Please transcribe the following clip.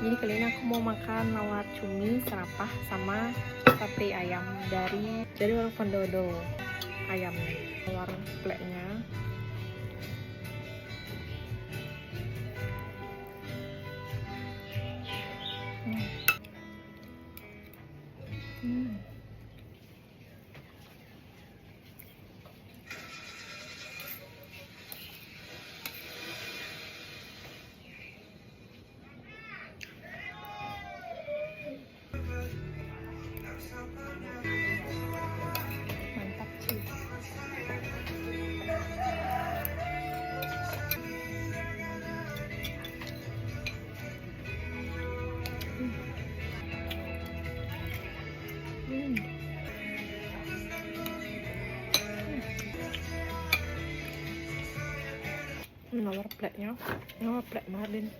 Jadi kali ini aku mau makan lawar cumi serapah sama sate ayam dari warung Pendodo. Ayamnya, lawar pleknya. Mantap sih. Lawar pleknya, lawar plek Marlin.